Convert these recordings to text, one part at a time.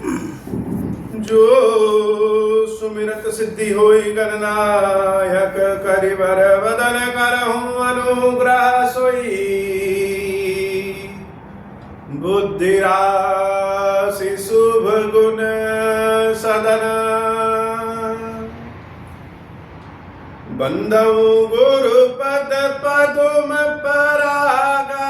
जो सुमिरत सिद्धि होई गणनायक करिवर बदन करहूँ अनुग्रह सोई। बुद्धि राशि शुभ गुण सदन बंधु गुरु पद पदुम परागा।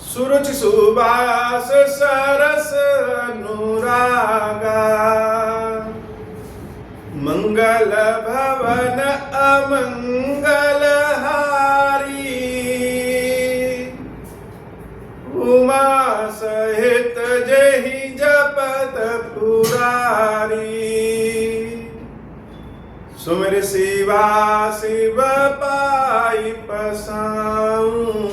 सुरुचि सुबास सरस अनुरागा। मंगल भवन अमंगल हारी। उमा सहित जहि जपत पुरारी। सुमिर शिवा शिव पाई पसाऊं।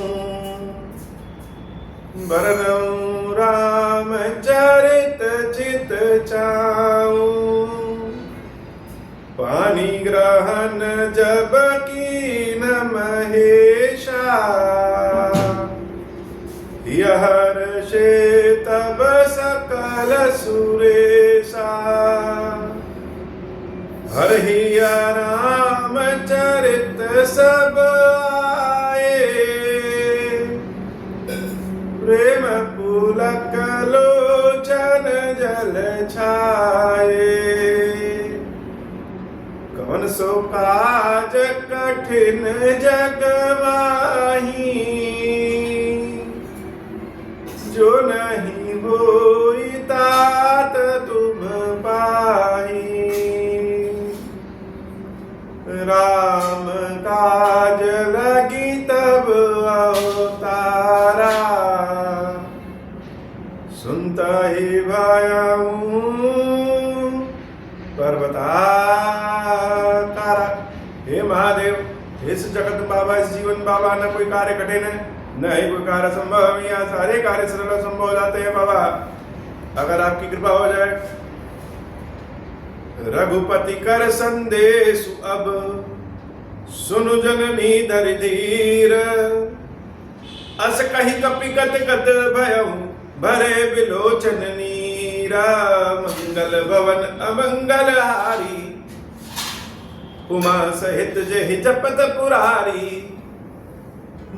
बरनऊं राम चरित चित चाऊं। पानी ग्रहण जब कीन महेशा। हर्षे तब सकल सुरेशा। हरि राम चरित सब आए। प्रेम पुलक लोचन जल छाए। कवन सो काज कठिन जग माही। जो नहीं होई तात तुम पाही। राम काज लगी तब अवतारा। सुनता ही भयऊं पर्वताकारा। हे महादेव, इस जगत बाबा, इस जीवन बाबा, न कोई कार्य कठिन है, न ही कोई कार्य संभव। यहाँ सारे कार्य सरल संभव हो जाते हैं बाबा, अगर आपकी कृपा हो जाए। रघुपति कर संदेश अब सुनु जननी धरि धीर। अस कही कपि गत गत भयऊ भरे बिलोचन नीरा। मंगल भवन अमंगल हारी। उमा सहित जहि जपत पुरारी।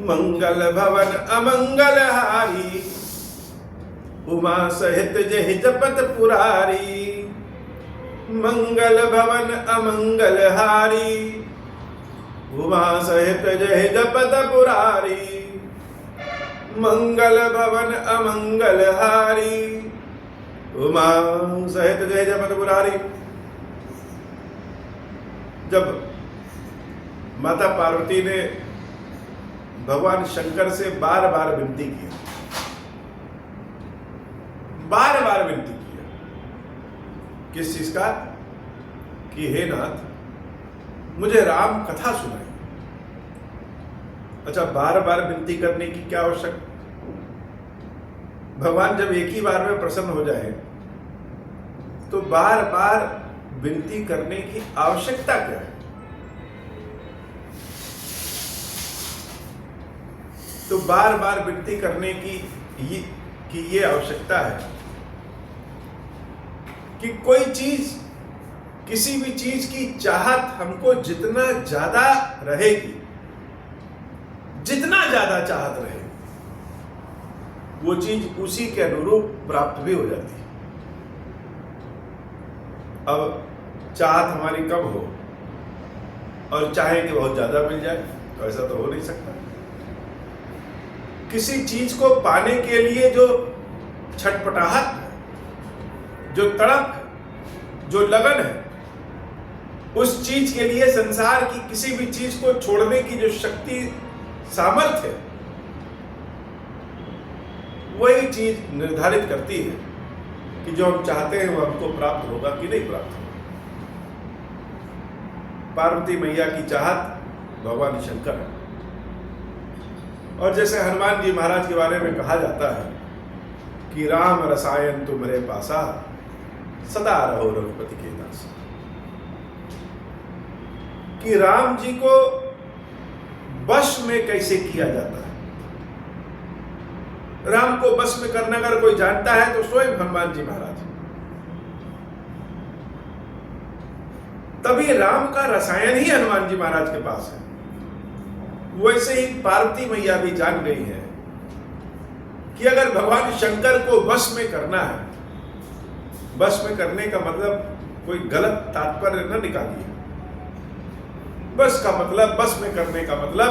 मंगल भवन अमंगल हारी। उमा सहित जहि जपत पुरारी। मंगल भवन अमंगल हारी। उमा सहित जहि जपत पुरारी। मंगल भवन अमंगल हारी। उमा सहित जहि जपत पुरारी। जब माता पार्वती ने भगवान शंकर से बार बार विनती किया, बार बार विनती किया, किस चीज का, कि हे नाथ मुझे राम कथा सुनाई। अच्छा, बार बार विनती करने की क्या आवश्यकता? भगवान जब एक ही बार में प्रसन्न हो जाए तो बार बार विनती करने की आवश्यकता क्या है? तो बार बार विनती करने की ये आवश्यकता है कि कोई चीज, किसी भी चीज की चाहत हमको जितना ज्यादा रहेगी, जितना ज्यादा चाहत रहे, वो चीज उसी के अनुरूप प्राप्त भी हो जाती है। अब चाहत हमारी कम हो और चाहे कि बहुत ज्यादा मिल जाए, तो ऐसा तो हो नहीं सकता। किसी चीज को पाने के लिए जो छटपटाहट है, जो तड़प, जो लगन है, उस चीज के लिए संसार की किसी भी चीज को छोड़ने की जो शक्ति, सामर्थ्य है, वही चीज निर्धारित करती है कि जो हम चाहते हैं वो हमको प्राप्त होगा कि नहीं प्राप्त होगा। पार्वती मैया की चाहत भगवान शंकर है। और जैसे हनुमान जी महाराज के बारे में कहा जाता है कि राम रसायन तुम्हारे पासा, सदा रहो रघुपति के दास। कि राम जी को वश में कैसे किया जाता है। राम को बस में करना अगर कोई जानता है तो स्वयं हनुमान जी महाराज। तभी राम का रसायन ही हनुमान जी महाराज के पास है। वैसे ही पार्वती मैया भी जान गई है कि अगर भगवान शंकर को वश में करना है, वश में करने का मतलब कोई गलत तात्पर्य न निकालिए। बस का मतलब, बस में करने का मतलब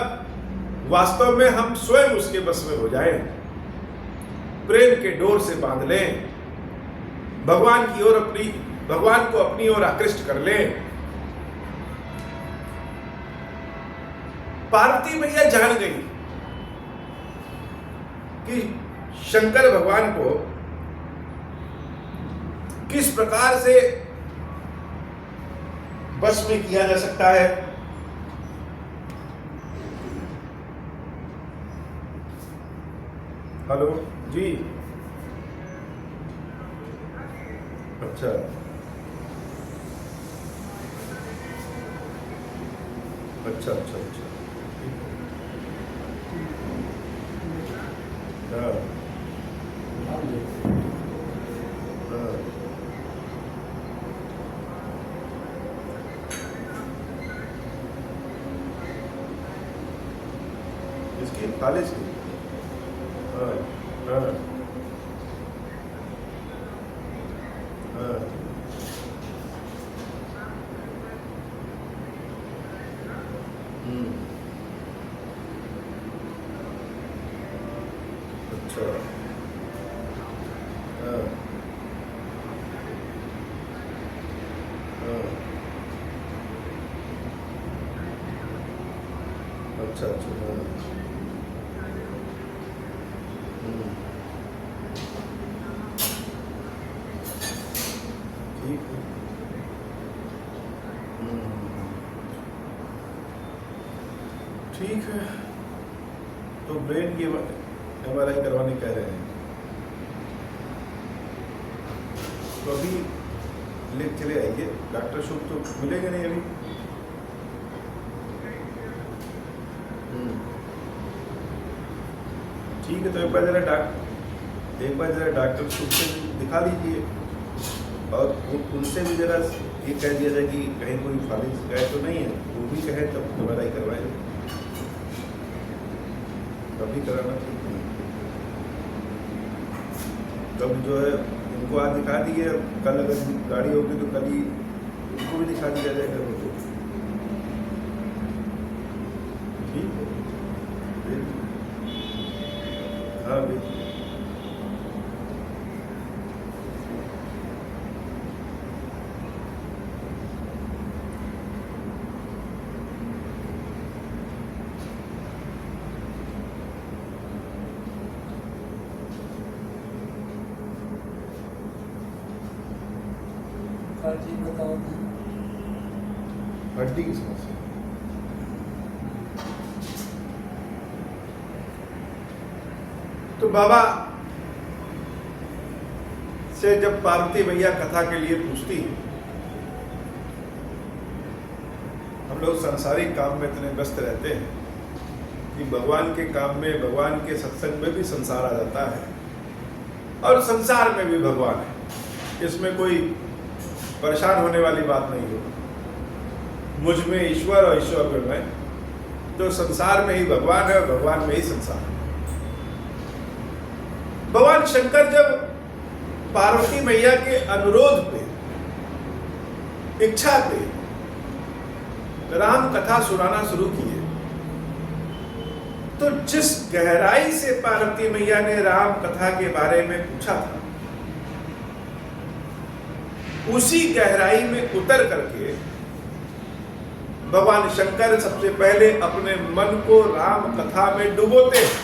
वास्तव में हम स्वयं उसके बस में हो जाएं, प्रेम के डोर से बांध लें, भगवान को अपनी ओर आकृष्ट कर लें। पार्वती मैया जान गई कि शंकर भगवान को किस प्रकार से बस में किया जा सकता है। हेलो जी, अच्छा, अच्छा अच्छा अच्छा, हाँ हाँ, इसकी खालिश की, हाँ हाँ हाँ, अच्छा, हाँ हाँ, अच्छा अच्छा, हाँ, ठीक है, ठीक है। तो ब्रेन की MRI करवाने कह रहे हैं, तो अभी ले चले आइए। डॉक्टर शुभ तो मिलेंगे नहीं अभी। ठीक है, तो एक बार जरा डॉक्टर शुभ से दिखा लीजिए, और उनसे भी जरा ये कह दिया जाए कि कहीं कोई खाली शिकायत तो नहीं है, वो भी कहे तब MRI करवाए। अभी कराना ठीक नहीं। तब जो है इनको आज दिखा दिए, कल अगर गाड़ी होगी तो कल ही उनको भी दिखा दिया जाएगा। वो ठीक है, हाँ बिल्कुल। जी बताओ। हड्डी की समस्या, तो बाबा से जब पार्वती मैया कथा के लिए पूछती है, हम लोग सांसारिक काम में इतने व्यस्त रहते हैं कि भगवान के काम में, भगवान के सत्संग में भी संसार आ जाता है, और संसार में भी भगवान है। इसमें कोई परेशान होने वाली बात नहीं हो। मुझ में ईश्वर और ईश्वर में मैं, तो संसार में ही भगवान है और भगवान में ही संसार है। भगवान शंकर जब पार्वती मैया के अनुरोध पे, इच्छा पे राम कथा सुनाना शुरू किए, तो जिस गहराई से पार्वती मैया ने राम कथा के बारे में पूछा था, उसी गहराई में उतर करके भगवान शंकर सबसे पहले अपने मन को राम कथा में डुबोते हैं।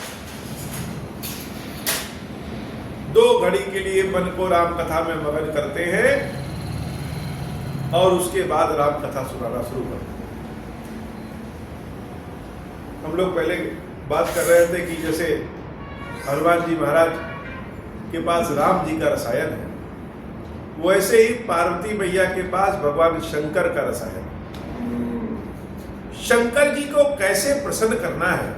2 घड़ी के लिए मन को राम कथा में मगन करते हैं, और उसके बाद राम कथा सुनाना शुरू करते हैं। हम लोग पहले बात कर रहे थे कि जैसे हनुमान जी महाराज के पास राम जी का रसायन है, वैसे ही पार्वती मैया के पास भगवान शंकर का रसायन है। शंकर जी को कैसे प्रसन्न करना है,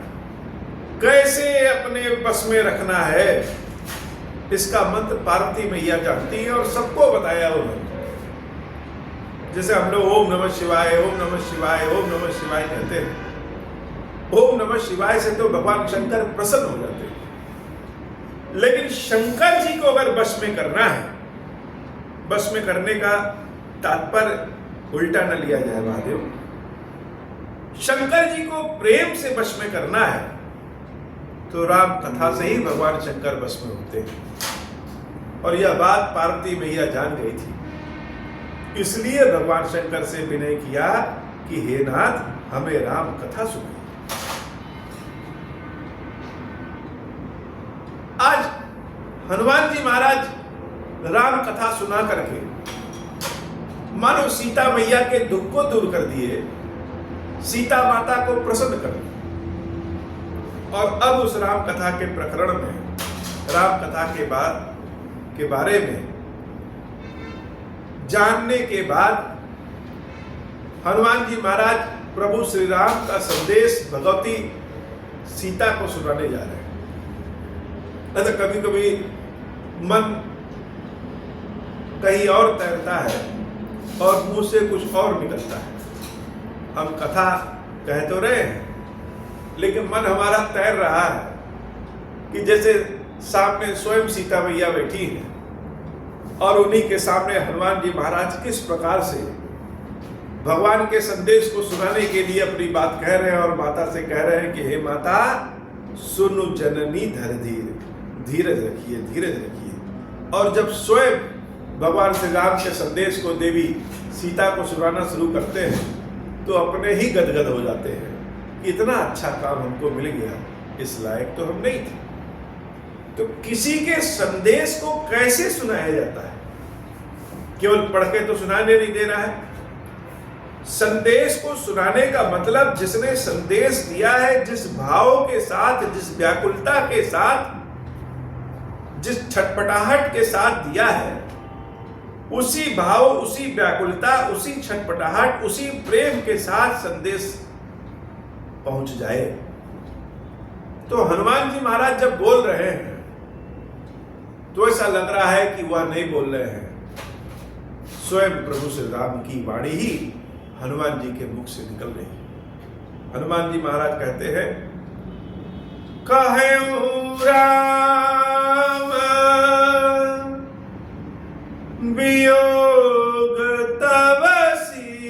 कैसे अपने बस में रखना है, इसका मंत्र पार्वती मैया जानती है और सबको बताया उन्होंने। जैसे हम लोग ओम नमः शिवाय, ओम नमः शिवाय, ओम नमः शिवाय कहते हैं। ओम नमः शिवाय से तो भगवान शंकर प्रसन्न हो जाते हैं। लेकिन शंकर जी को अगर बस में करना है, बस में करने का तात्पर्य उल्टा न लिया जाए महादेव। शंकर जी को प्रेम से बस में करना है तो राम कथा से ही भगवान शंकर बस में होते हैं। और यह बात पार्वती मैया जान गई थी, इसलिए भगवान शंकर से विनय किया कि हे नाथ, हमें राम कथा सुनाइए। आज हनुमान जी महाराज राम कथा सुना करके मानो सीता मैया के दुख को दूर कर दिए, सीता माता को प्रसन्न कर दिया। और अब उस राम कथा के प्रकरण में, राम कथा के बारे में जानने के बाद हनुमान जी महाराज प्रभु श्री राम का संदेश भगवती सीता को सुनाने जा रहे हैं। ऐसा कभी कभी मन कहीं और तैरता है और मुंह से कुछ और निकलता है। हम कथा कह तो रहे हैं लेकिन मन हमारा तैर रहा है कि जैसे सामने स्वयं सीता मैया बैठी है और उन्हीं के सामने हनुमान जी महाराज किस प्रकार से भगवान के संदेश को सुनाने के लिए अपनी बात कह रहे हैं और माता से कह रहे हैं कि हे माता, सुनु जननी धर धीर, धीरज रखिए, धीरज रखिए। और जब स्वयं भगवान श्री राम के संदेश को देवी सीता को सुनाना शुरू करते हैं तो अपने ही गदगद हो जाते हैं कि इतना अच्छा काम हमको मिल गया, इस लायक तो हम नहीं थे। तो किसी के संदेश को कैसे सुनाया जाता है? केवल पढ़ के तो सुनाने नहीं देना है। संदेश को सुनाने का मतलब जिसने संदेश दिया है, जिस भाव के साथ, जिस व्याकुलता के साथ, जिस छटपटाहट के साथ दिया है, उसी भाव, उसी व्याकुलता, उसी छटपटाहट, उसी प्रेम के साथ संदेश पहुंच जाए। तो हनुमान जी महाराज जब बोल रहे हैं तो ऐसा लग रहा है कि वह नहीं बोल रहे हैं, स्वयं प्रभु श्री राम की वाणी ही हनुमान जी के मुख से निकल रही है। हनुमान जी महाराज कहते हैं, कहऊं राम वियोग तव सीता।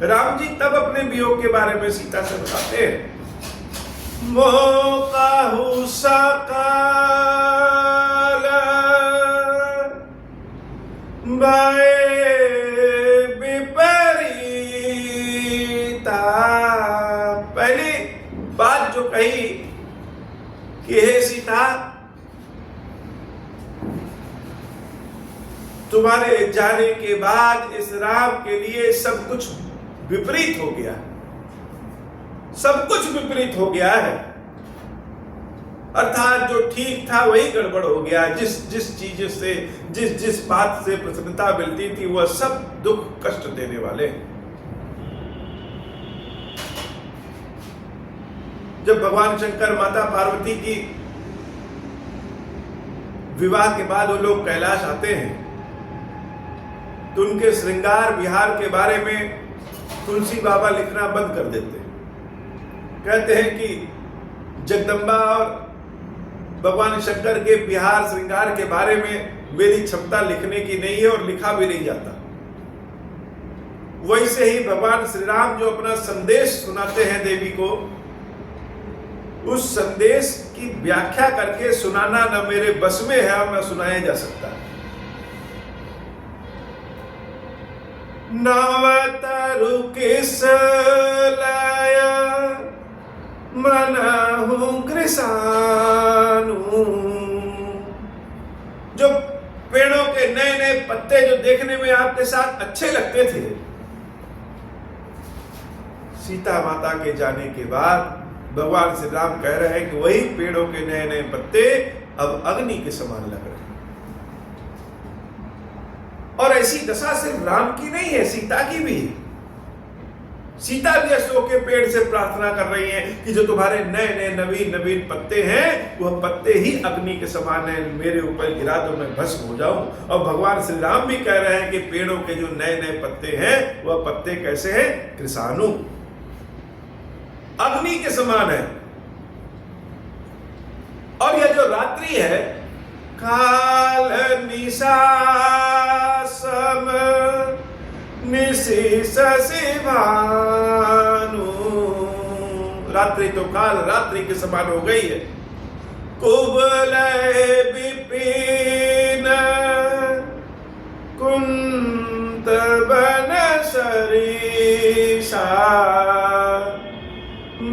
राम जी तब अपने वियोग के बारे में सीता से बताते हैं, मोह काहू सकाल बाए विपरीता। पहली बात जो कही कि हे सीता, तुम्हारे जाने के बाद इस राम के लिए सब कुछ विपरीत हो गया, सब कुछ विपरीत हो गया है। अर्थात जो ठीक था वही गड़बड़ हो गया। जिस चीज से, जिस बात से प्रसन्नता मिलती थी, वह सब दुख कष्ट देने वाले। जब भगवान शंकर माता पार्वती की विवाह के बाद वो लोग कैलाश आते हैं तो उनके श्रृंगार विहार के बारे में तुलसी बाबा लिखना बंद कर देते हैं। कहते हैं कि जगदम्बा और भगवान शंकर के विहार श्रृंगार के बारे में मेरी क्षमता लिखने की नहीं है और लिखा भी नहीं जाता। वैसे ही भगवान श्री राम जो अपना संदेश सुनाते हैं देवी को, उस संदेश की व्याख्या करके सुनाना न मेरे बस में है और न सुनाया जा सकता। नवतरु किस लाया मनहु कृषानु। जो पेड़ों के नए नए पत्ते जो देखने में आपके साथ अच्छे लगते थे, सीता माता के जाने के बाद भगवान श्री राम कह रहे हैं कि वही पेड़ों के नए नए पत्ते अब अग्नि के समान लग रहे हैं। और ऐसी दशा सिर्फ राम की नहीं है, सीता की भी है। सीता भी अशोक के पेड़ से प्रार्थना कर रही हैं कि जो तुम्हारे नए नए नवीन नवीन पत्ते हैं वह पत्ते ही अग्नि के समान हैं, मेरे ऊपर गिरा दो मैं भस्म हो जाऊं। और भगवान श्री राम भी कह रहे हैं कि पेड़ों के जो नए नए पत्ते हैं वह पत्ते कैसे हैं? कृषाणु, अग्नि के समान है। और यह जो रात्रि है, काल निशा सम निशि शशि भानु, रात्रि तो काल रात्रि के समान हो गई है। कुबलय विपिन कुंत बन सरीसा,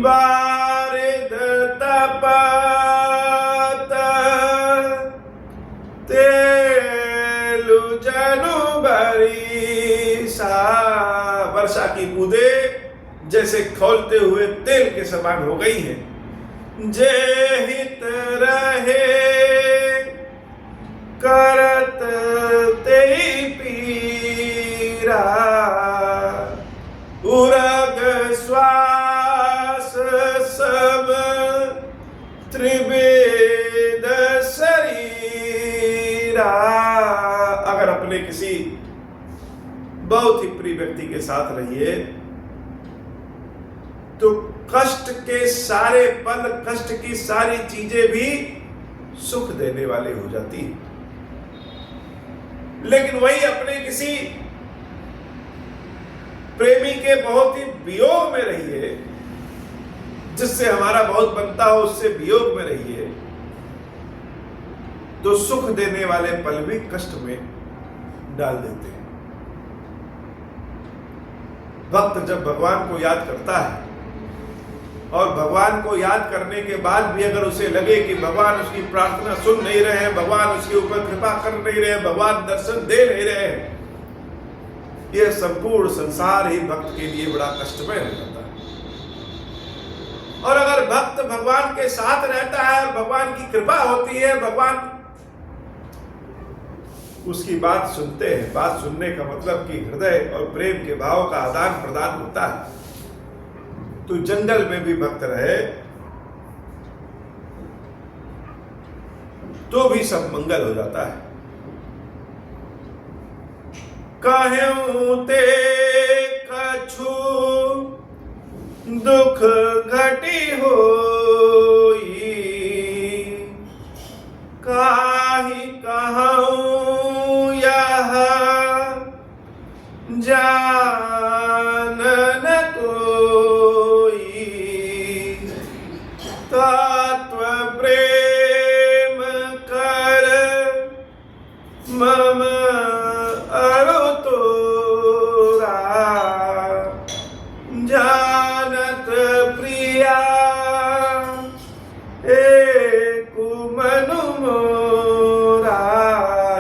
बारिद तपत तेलु जनु बरीसा, वर्षा की बूंदे जैसे खौलते हुए तेल के समान हो गई हैं। जे हित रहे करत ते पीरा, उरग श्वास सब त्रिवेद शरीरा। अगर अपने किसी बहुत ही प्रिय व्यक्ति के साथ रहिए तो कष्ट के सारे पल, कष्ट की सारी चीजें भी सुख देने वाले हो जाती हैं। लेकिन वही अपने किसी प्रेमी के बहुत ही वियोग में रहिए, जिससे हमारा बहुत बनता हो उससे वियोग में रहिए, तो सुख देने वाले पल भी कष्ट में डाल देते हैं। भक्त जब भगवान को याद करता है और भगवान को याद करने के बाद भी अगर उसे लगे कि भगवान उसकी प्रार्थना सुन नहीं रहे हैं, भगवान उसके ऊपर कृपा कर नहीं रहे हैं, भगवान दर्शन दे नहीं रहे हैं, यह संपूर्ण संसार ही भक्त के लिए बड़ा कष्टमय हो जाता है। और अगर भक्त भगवान के साथ रहता है और भगवान की कृपा होती है, भगवान उसकी बात सुनते हैं। बात सुनने का मतलब कि हृदय और प्रेम के भाव का आदान प्रदान होता है। तो जंगल में भी भक्त रहे तो भी सब मंगल हो जाता है। कहूं ते कछु दुख घटी होई, काहि कहूं यह जान न कोई, तत्व प्रेम कर मम अरु तोरा, जानत प्रिया एक मनु मोरा।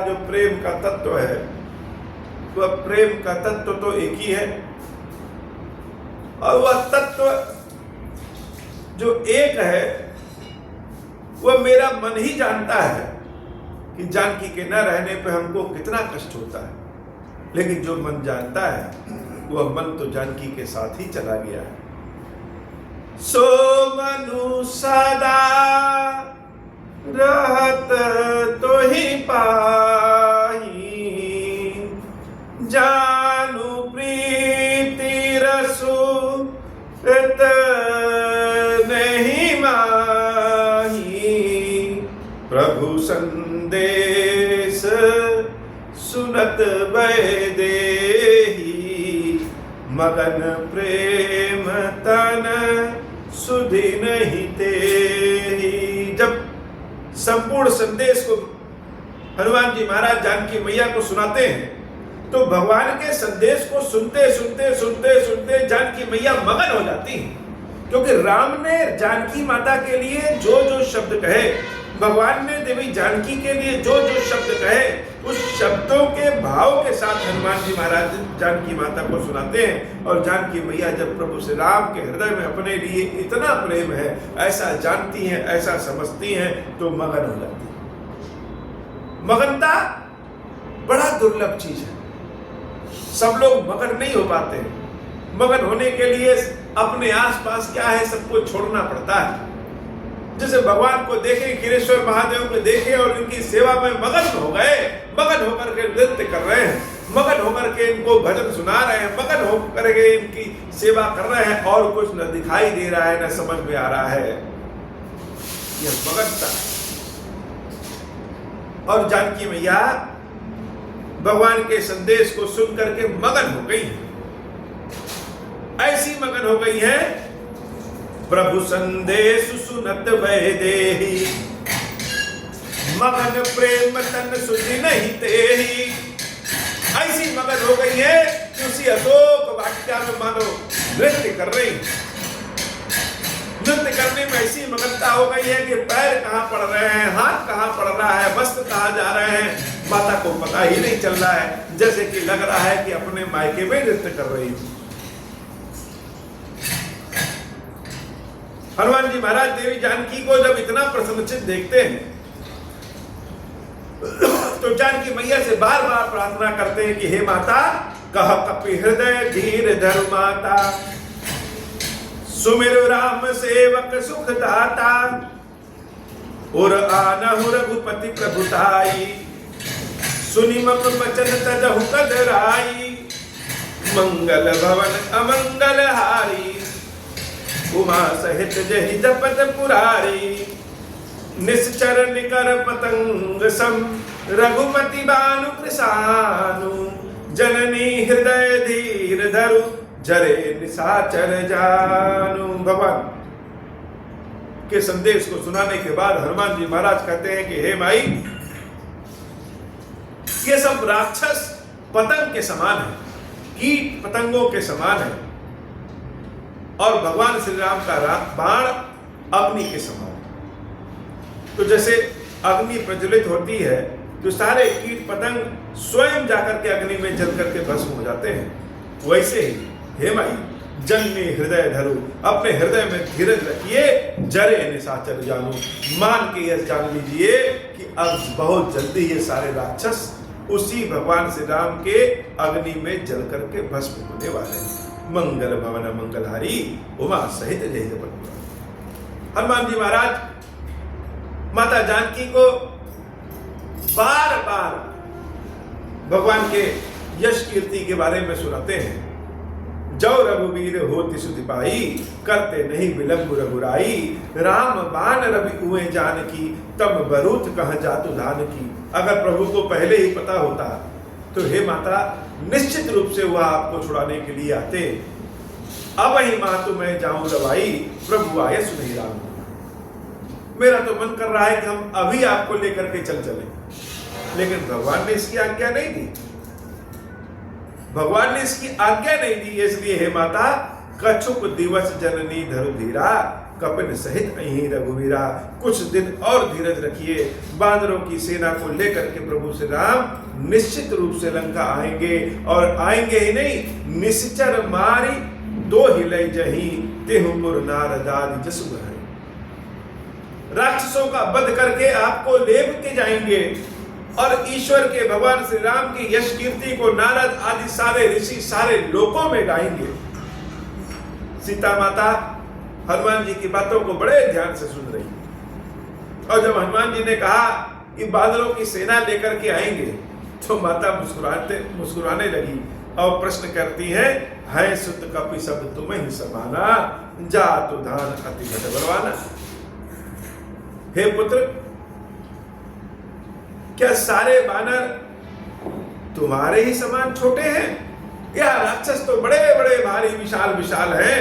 जो प्रेम का तत्व है वह प्रेम का तत्व तो एक ही है, और वह तत्व जो एक है वह मेरा मन ही जानता है कि जानकी के न रहने पे हमको कितना कष्ट होता है। लेकिन जो मन जानता है वह मन तो जानकी के साथ ही चला गया है। सो मनु सदा रहत तो ही पाही, जानु प्रीति रसु इत नहीं माही, प्रभु संदेश सुनत वैदेही, मगन प्रेम तन सुधि नहीं तेही। जब संपूर्ण संदेश को हनुमान जी महाराज जानकी मैया को सुनाते हैं तो भगवान के संदेश को सुनते सुनते सुनते सुनते जानकी मैया मगन हो जाती है। क्योंकि राम ने जानकी माता के लिए जो जो शब्द कहे, भगवान ने देवी जानकी के लिए जो जो शब्द कहे, उस शब्दों के भाव के साथ हनुमान जी महाराज जानकी माता को सुनाते हैं। और जानकी मैया जब प्रभु श्री राम के हृदय में अपने लिए इतना प्रेम है, ऐसा जानती हैं, ऐसा समझती हैं, तो मगन हो जाती है। मगनता बड़ा दुर्लभ चीज है, सब लोग मगन नहीं हो पाते हैं। मगन होने के लिए अपने आसपास क्या है सबको छोड़ना पड़ता है। जैसे भगवान को देखे, गिरीश्वर महादेव को देखे और इनकी सेवा में मगन हो गए, मगन होकर के नृत्य कर रहे हैं, मगन होकर के इनको भजन सुना रहे हैं, मगन होकर के इनकी सेवा कर रहे हैं, और कुछ न दिखाई दे रहा है, न समझ में आ रहा है। यह मगनता। और जानकी मैया भगवान के संदेश को सुन करके मगन हो गई है। ऐसी मगन हो गई है, प्रभु संदेश सुनत वह देही, मगन प्रेम तन सुधि नहीं तेही। ऐसी मगन हो गई है कि उसी अशोक वाटिका में मानो नृत्य कर रही। नृत्य करने में ऐसी मगनता हो गई है कि पैर कहाँ पड़ रहे हैं, हाथ कहाँ पड़ रहा है, वस्त्र कहाँ जा रहे हैं, माता को पता ही नहीं चल रहा है। जैसे कि लग रहा है कि अपने मायके में नृत्य कर रही हूं। हनुमान जी महाराज देवी जानकी को जब इतना प्रसन्नचित देखते हैं तो जानकी मैया से बार बार प्रार्थना करते हैं कि हे माता, कह कपि हृदय धीर धर माता, सुमिर राम सेवक सुख दाता, और आनहु रघुपति प्रभुताई, सुनि मम वचन तजहु कदराई, मंगल भवन अमंगल हारी, उमा सहित जहि जपत पुरारी, निश्चर निकर पतंग सम, रघुपति बानु कृसानु, जननी हृदय धीर धरु, जरे निशाचर जानु। भगवान के संदेश को सुनाने के बाद हनुमान जी महाराज कहते हैं कि हे माई, ये सब राक्षस पतंग के समान है, कीट पतंगों के समान है, और भगवान श्री राम का बाण अग्नि के समान। तो जैसे अग्नि प्रज्वलित होती है तो सारे कीट पतंग स्वयं जाकर के अग्नि में जल करके भस्म हो जाते हैं, वैसे ही हे माई जननी हृदय धरो, अपने हृदय में धीरज रखिए, जरे निशाचर जानू, मान के यह जान लीजिए कि अब बहुत जल्दी ये सारे राक्षस उसी भगवान श्री राम के अग्नि में जल करके भस्म होने वाले हैं। मंगल भवन मंगलहारी, उमा सहित जय जपत। हनुमान जी महाराज माता जानकी को बार बार भगवान के यश कीर्ति के बारे में सुनाते हैं। जो रघुवीर होति सुधि पाई, करते नहीं विलंब रघुराई, राम बाण रवि उए जानकी, तब बरूथ कह जातु धान की। अगर प्रभु को पहले ही पता होता तो हे माता निश्चित रूप से वह आपको छुड़ाने के लिए आते। अब ही मातु मैं जाऊं रवाई, प्रभु आये सुनि राम। मेरा तो मन कर रहा है कि हम अभी आपको लेकर के चल चले, लेकिन भगवान ने इसकी आज्ञा नहीं दी। भगवान ने इसकी आज्ञा नहीं दी, इसलिए हे माता, कछुक दिवस जननी धरु धीरा, कपिन सहित अहीं रघुवीरा। कुछ दिन और धीरज रखिए, बांदरों की सेना को लेकर के प्रभु श्री राम निश्चित रूप से लंका आएंगे, और आएंगे ही नहीं, निश्चर मारी दो हिलई जही, तेहुपुर नारदादि जसु है। राक्षसों का वध करके आपको लेप के जाएंगे, और ईश्वर के भगवान श्री राम की यश कीर्ति को नारद आदि सारे ऋषि सारे लोकों में गाएंगे। सीता माता हनुमान जी की बातों को बड़े ध्यान से सुन रही, और जब हनुमान जी ने कहा कि बादलों की सेना लेकर के आएंगे, तो माता मुस्कुराने लगी और प्रश्न करती है सुत कपि सब तुम्हें ही समाना, जा तो धान अति घट बलवाना। हे पुत्र, क्या सारे बानर तुम्हारे ही समान छोटे हैं? या राक्षस तो बड़े बड़े भारी विशाल विशाल हैं।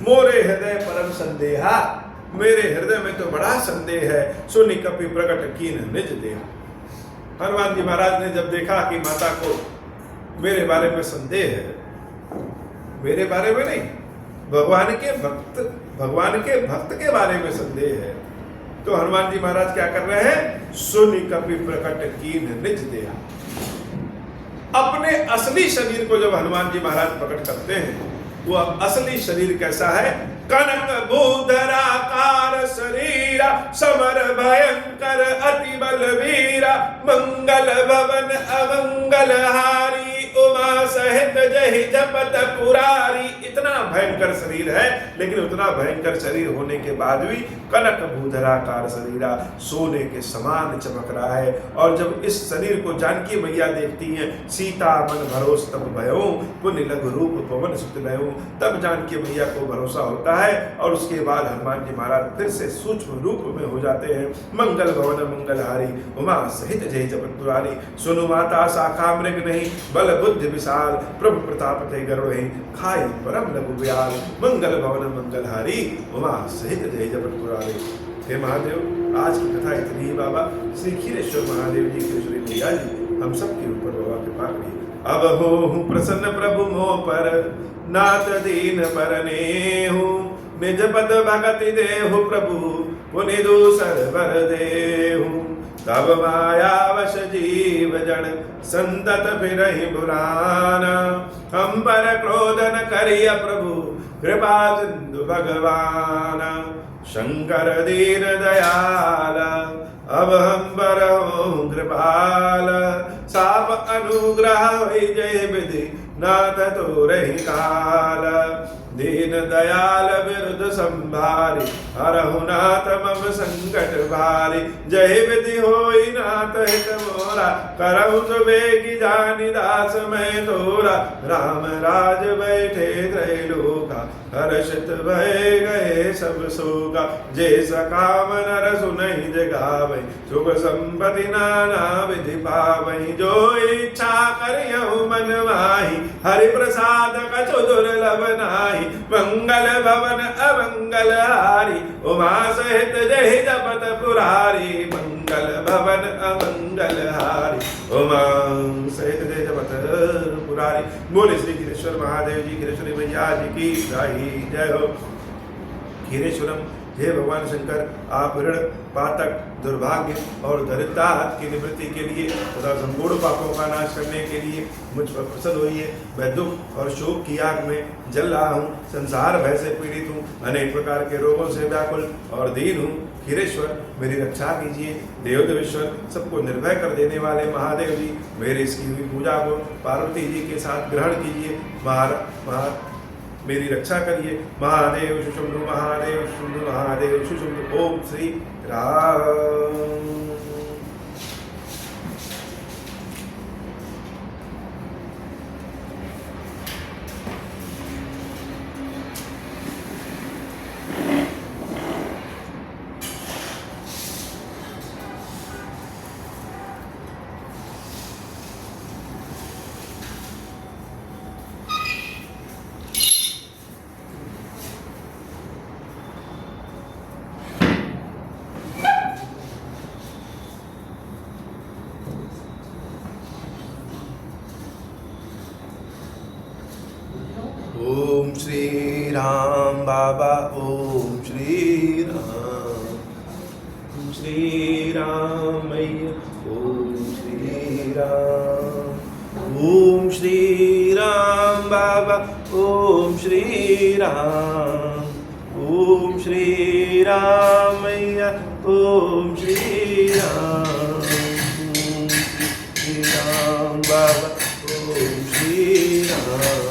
मोरे हृदय परम संदेहा, मेरे हृदय में तो बड़ा संदेह है। सुनि कपि प्रकट कीन निज देहा। हनुमान जी महाराज ने जब देखा कि माता को मेरे बारे में संदेह है, मेरे बारे में नहीं, भगवान के भक्त के बारे में संदेह है, तो हनुमान जी महाराज क्या कर रहे हैं? सुनि कपि प्रकट कीन निज देहा। अपने असली शरीर को जब हनुमान जी महाराज प्रकट करते हैं, वह असली शरीर कैसा है? कनक भूधराकार शरीरा, समर भयंकर अति बलवीरा, मंगल भवन अमंगल हारी, उमा सहित जहि जपत पुरारी। इतना भयंकर शरीर है, लेकिन उतना भयंकर शरीर होने के बाद भी कनक भूधराकार शरीरा, सोने के समान चमक रहा है। और जब इस शरीर को जानकी मैया देखती हैं, सीता मन भरोस तब भयो, पुण्य लघु रूप पवन सुत भयो। तब जानकी मैया को भरोसा होता है और उसके बाद हनुमान जी महाराज फिर से सूक्ष्म रूप में हो जाते हैं। मंगल भवन मंगलहारी, उमा सहित जय जपत पुरारी। सुनु माता शाखा मृग नहीं, बल बुद्धि विशाल, प्रभु प्रताप ते गरुड़ ही, खाई परम लघु ब्याल। मंगल भवन मंगलहारी, उमा सहित जय जपत पुरारी। हे महादेव, आज की कथा इतनी ही बाबा। श्री क्षीरेश्वर महादेव जी, क्षीरेश्वरी मैया जी हम सबके ऊपर बाबा कृपा करिए। अब हो प्रसन्न प्रभु मोह पर, नाथ दीन परने हूँ। निज पद भगति देहु प्रभु, पुनि दूसर बर देहु। तब माया वश जीव जड़, संतत फिरहि बुलाना। हम पर क्रोध न करिय प्रभु, कृपा सिंधु भगवान। शंकर दीन दयाल, अब हम पर हो कृपाल। साप अनुग्रह जय विधि, नाथ तो रही काल। दीन दयाल विरुद्ध संभारी, हरहु नाथ मम संकट भारी। जय विधि होई नाथ हित मोरा, करहु सुबेगी जानि दास मैं तोरा। राम राज बैठे त्रैलोका, हर्षित भय गए सब सोगा। जे सकाम नर सुनहि जगावै, सुख संपत्ति नाना विधि पावै। जो इच्छा करियहु मन माहि, हरि प्रसाद कछु दुर्लभ नाहि। मंगल भवन अमंगल हारी, उमा सहित जय जपत पुरारी। मंगल भवन अमंगल हारी, उमा सहित जय जपत पुरारी। बोले श्री क्षीरेश्वर महादेव जी, क्षीरेश्वरी मैया जी की जय हो। क्षीरेश्वरम, हे भगवान शंकर, आप ऋण पातक दुर्भाग्य और दरिद्रता की निवृत्ति के लिए तथा संपूर्ण पापों का नाश करने के लिए मुझ पर प्रसन्न होइए। मैं दुख और शोक की आग में जल रहा हूँ, संसार भय से पीड़ित हूँ, अनेक प्रकार के रोगों से व्याकुल और दीन हूँ। क्षीरेश्वर, मेरी रक्षा कीजिए। देव देवेश्वर, सबको निर्भय कर देने वाले महादेव जी, मेरे इसकी हुई पूजा को पार्वती जी के साथ ग्रहण कीजिए। मेरी रक्षा करिए। महादेव शुशुम्भु, महादेव शुशुम्भु, महादेव शुशुम्भु। ओम श्री राम। ओम श्री राम बाबा, ओम श्री राम। ओम श्री राम मैया, ओम श्री राम। ओम श्री राम बाबा, ओम श्री राम। ओम श्री राम मैया, ओम श्री राम। ओम श्री राम बाबा, ओम श्री राम।